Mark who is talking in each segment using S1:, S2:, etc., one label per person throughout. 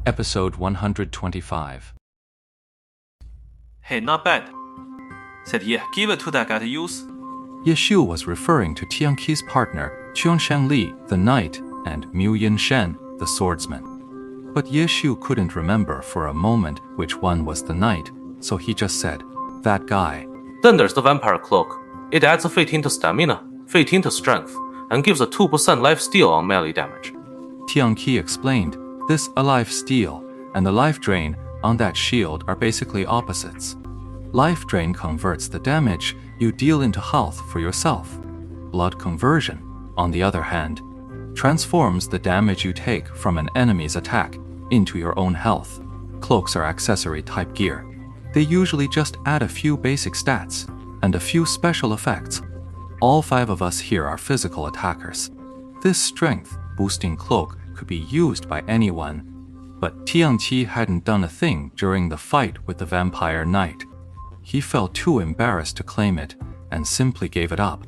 S1: Episode 125.
S2: Hey, not bad. Said yeah, give it to that guy to use.
S1: Ye Xiu was referring to Tian Qi's partner, Qiongsheng Li, the knight, and Mu Yin Shen, the swordsman. But Ye Xiu couldn't remember for a moment which one was the knight, so he just said, that guy.
S2: Then there's the vampire cloak. It adds a 15 to stamina, 15 to strength, and gives a 2% life steal on melee damage.
S1: Tian Qi explained, this a life steal and the life drain on that shield are basically opposites. Life drain converts the damage you deal into health for yourself. Blood conversion, on the other hand, transforms the damage you take from an enemy's attack into your own health. Cloaks are accessory type gear. They usually just add a few basic stats and a few special effects. All 5 of us here are physical attackers. This strength boosting cloak could be used by anyone, but Tian Qi hadn't done a thing during the fight with the vampire knight. He felt too embarrassed to claim it and simply gave it up.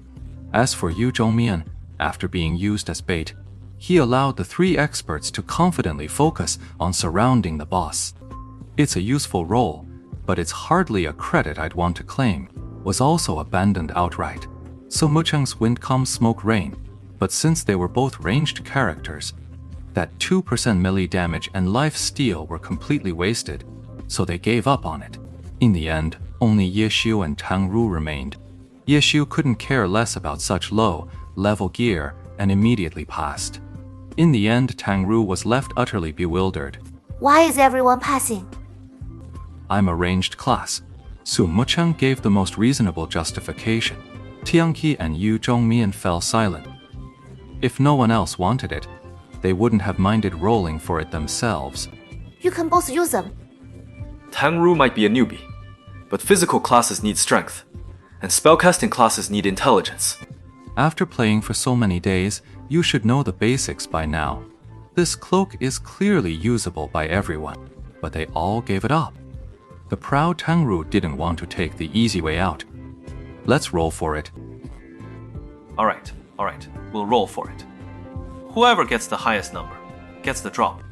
S1: As for Yu Zhongmian, after being used as bait, he allowed the 3 experts to confidently focus on surrounding the boss. It's a useful role, but it's hardly a credit I'd want to claim. Was also abandoned outright. So Mucheng's Wind Comes Smoke Rain, but since they were both ranged characters, that 2% melee damage and life steal were completely wasted, so they gave up on it. In the end, only Ye Xiu and Tang Ru remained. Ye Xiu couldn't care less about such low-level gear and immediately passed. In the end, Tang Ru was left utterly bewildered.
S3: Why is everyone passing?
S1: I'm a ranged class. Su Mucheng gave the most reasonable justification. Tian Qi and Yu Zhongmian fell silent. If no one else wanted it, they wouldn't have minded rolling for it themselves.
S3: You can both use them.
S4: Tang Ru might be a newbie, but physical classes need strength, and spellcasting classes need intelligence.
S1: After playing for so many days, you should know the basics by now. This cloak is clearly usable by everyone, but they all gave it up. The proud Tang Ru didn't want to take the easy way out. Let's roll for it.
S2: Alright, we'll roll for it. Whoever gets the highest number gets the drop.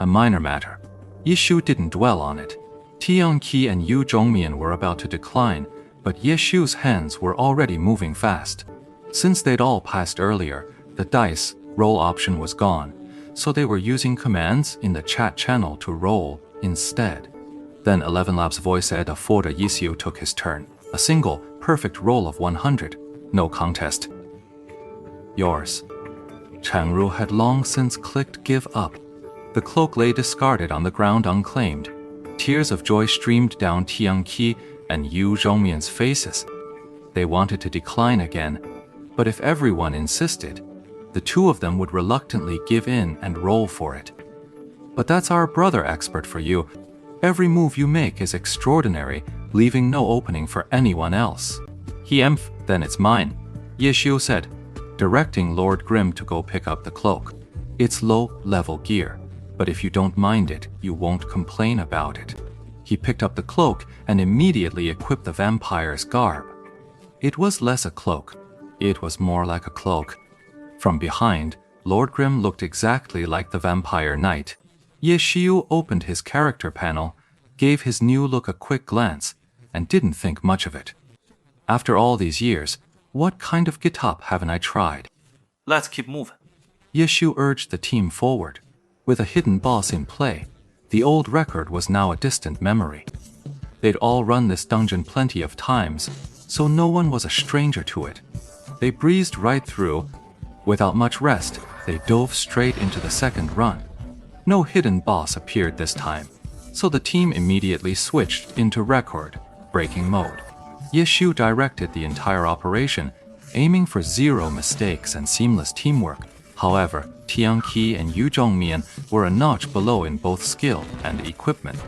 S1: A minor matter. Ye Xiu didn't dwell on it. Tian Qi and Yu Zhongmian were about to decline, but Ye Xiu's hands were already moving fast. Since they'd all passed earlier, the dice roll option was gone, so they were using commands in the chat channel to roll instead. Then 11 Lab's voice said after Ye Xiu took his turn. A single, perfect roll of 100. No contest. Yours. Tang Ru had long since clicked give up. The cloak lay discarded on the ground unclaimed. Tears of joy streamed down Tian Qi and Yu Zhongmian's faces. They wanted to decline again, but if everyone insisted, the 2 of them would reluctantly give in and roll for it. But that's our brother expert for you. Every move you make is extraordinary, leaving no opening for anyone else. Then it's mine, Ye Xiu said, directing Lord Grimm to go pick up the cloak. It's low-level gear, but if you don't mind it, you won't complain about it. He picked up the cloak and immediately equipped the vampire's garb. It was less a cloak. It was more like a cloak. From behind, Lord Grimm looked exactly like the vampire knight. Ye Xiu opened his character panel, gave his new look a quick glance, and didn't think much of it. After all these years, what kind of get-up haven't I tried?
S2: Let's keep moving.
S1: Ye Xiu urged the team forward. With a hidden boss in play, the old record was now a distant memory. They'd all run this dungeon plenty of times, so no one was a stranger to it. They breezed right through. Without much rest, they dove straight into the second run. No hidden boss appeared this time, so the team immediately switched into record-breaking mode. Ye Xiu directed the entire operation, aiming for 0 mistakes and seamless teamwork. However, Tian Qi and Yu Zhongmian were a notch below in both skill and equipment.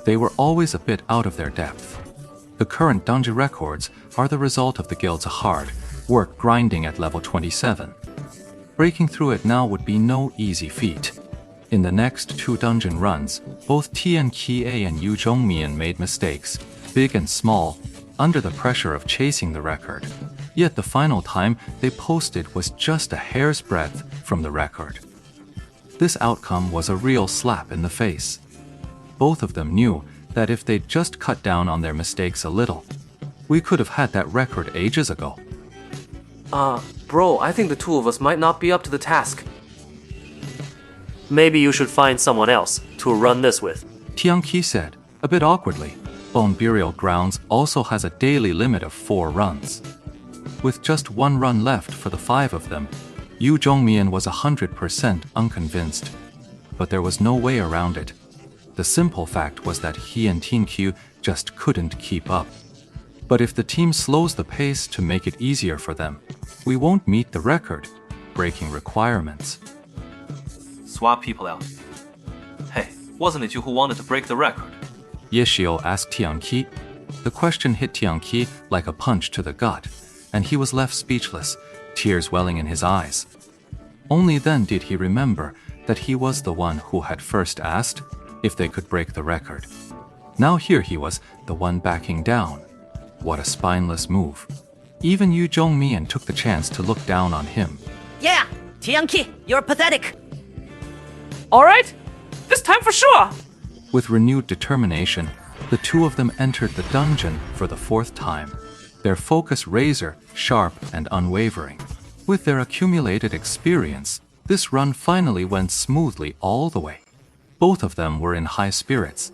S1: They were always a bit out of their depth. The current dungeon records are the result of the guild's hard work grinding at level 27. Breaking through it now would be no easy feat. In the next 2 dungeon runs, both Tian Qi and Yu Zhongmian made mistakes, big and small, under the pressure of chasing the record. Yet the final time they posted was just a hair's breadth from the record. This outcome was a real slap in the face. Both of them knew that if they'd just cut down on their mistakes a little, we could have had that record ages ago.
S5: Bro, I think the two of us might not be up to the task. Maybe you should find someone else to run this with.
S1: Tianqi said, a bit awkwardly. Bone Burial Grounds also has a daily limit of 4 runs. With just 1 run left for the 5 of them, Yu Zhongmian was 100% unconvinced. But there was no way around it. The simple fact was that he and Tianqiu just couldn't keep up. But if the team slows the pace to make it easier for them, we won't meet the record-breaking requirements.
S4: Swap people out. Hey, wasn't it you who wanted to break the record?
S1: Ye Xiu asked Tianqi. The question hit Tianqi like a punch to the gut, and he was left speechless, tears welling in his eyes. Only then did he remember that he was the one who had first asked if they could break the record. Now here he was, the one backing down. What a spineless move. Even Yu Zhongmian took the chance to look down on him.
S6: Yeah, Tianqi, you're pathetic.
S2: Alright, this time for sure!
S1: With renewed determination, the two of them entered the dungeon for the 4th time, their focus razor sharp and unwavering. With their accumulated experience, this run finally went smoothly all the way. Both of them were in high spirits.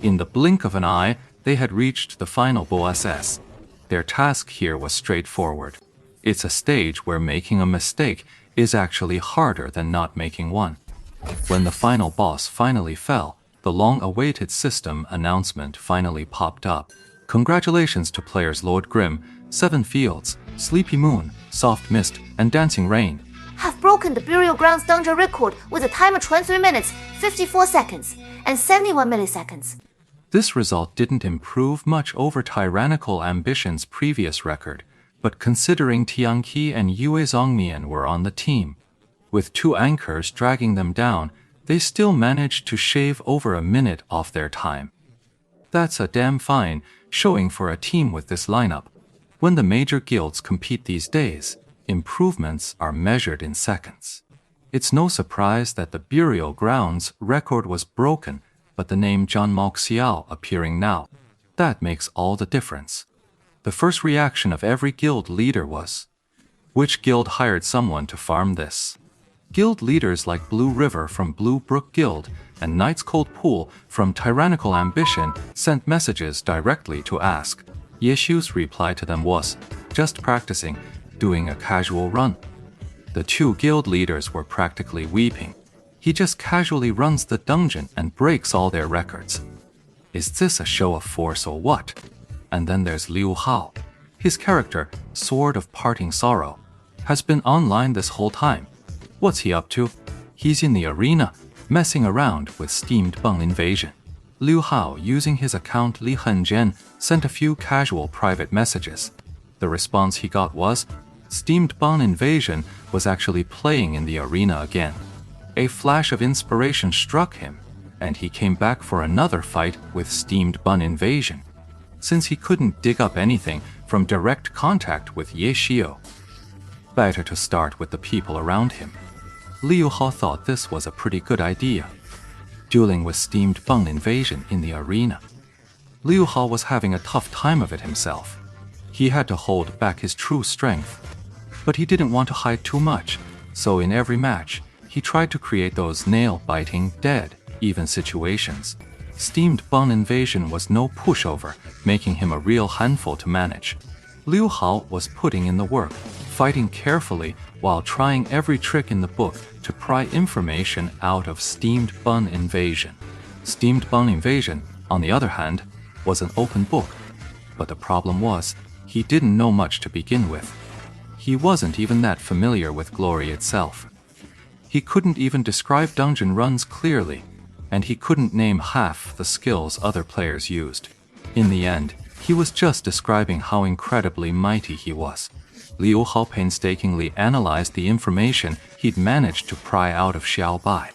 S1: In the blink of an eye, they had reached the final boss. Their task here was straightforward. It's a stage where making a mistake is actually harder than not making one. When the final boss finally fell, the long-awaited system announcement finally popped up. Congratulations to players Lord Grim, Seven Fields, Sleepy Moon, Soft Mist, and Dancing Rain.
S3: Have broken the Burial Grounds dungeon record with a time of 23 minutes, 54 seconds, and 71 milliseconds.
S1: This result didn't improve much over Tyrannical Ambition's previous record, but considering Tianqi and Yue Zhongmian were on the team, with 2 anchors dragging them down, they still managed to shave over a minute off their time. That's a damn fine showing for a team with this lineup. When the major guilds compete these days, improvements are measured in seconds. It's no surprise that the Burial Grounds record was broken, but the name Zhan Moxiao appearing now, that makes all the difference. The first reaction of every guild leader was, which guild hired someone to farm this? Guild leaders like Blue River from Blue Brook Guild and Knight's Cold Pool from Tyrannical Ambition sent messages directly to ask. Yeshu's reply to them was, just practicing, doing a casual run. The 2 guild leaders were practically weeping. He just casually runs the dungeon and breaks all their records. Is this a show of force or what? And then there's Liu Hao. His character, Sword of Parting Sorrow, has been online this whole time. What's he up to? He's in the arena, messing around with Steamed Bun Invasion. Liu Hao, using his account Li Henjian, sent a few casual private messages. The response he got was, Steamed Bun Invasion was actually playing in the arena again. A flash of inspiration struck him, and he came back for another fight with Steamed Bun Invasion. Since he couldn't dig up anything from direct contact with Ye Xiu, better to start with the people around him. Liu Hao thought this was a pretty good idea. Dueling with Steamed Bun Invasion in the arena. Liu Hao was having a tough time of it himself. He had to hold back his true strength. But he didn't want to hide too much, so in every match, he tried to create those nail-biting, dead, even situations. Steamed Bun Invasion was no pushover, making him a real handful to manage. Liu Hao was putting in the work, fighting carefully while trying every trick in the book to pry information out of Steamed Bun Invasion. Steamed Bun Invasion, on the other hand, was an open book. But the problem was, he didn't know much to begin with. He wasn't even that familiar with Glory itself. He couldn't even describe dungeon runs clearly, and he couldn't name half the skills other players used. In the end, he was just describing how incredibly mighty he was. Liu Hao painstakingly analyzed the information he'd managed to pry out of Xiao Bai.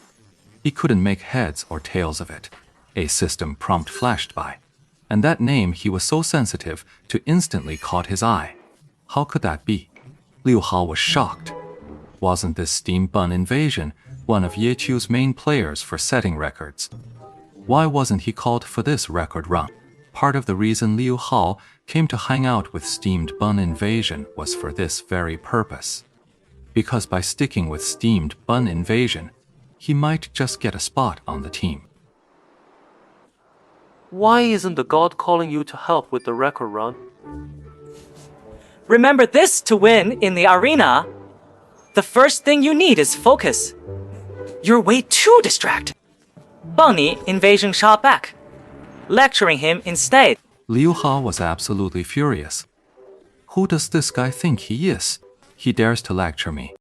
S1: He couldn't make heads or tails of it. A system prompt flashed by, and that name he was so sensitive to instantly caught his eye. How could that be? Liu Hao was shocked. Wasn't this Steamed Bun Invasion one of Yechu's main players for setting records. Why wasn't he called for this record run? Part of the reason Liu Hao came to hang out with Steamed Bun Invasion was for this very purpose. Because by sticking with Steamed Bun Invasion, he might just get a spot on the team.
S2: Why isn't the god calling you to help with the record run?
S6: Remember this to win in the arena. The first thing you need is focus. You're way too distracted. Bunny Invasion shot back, lecturing him instead.
S1: Liu Hao was absolutely furious. Who does this guy think he is? He dares to lecture me.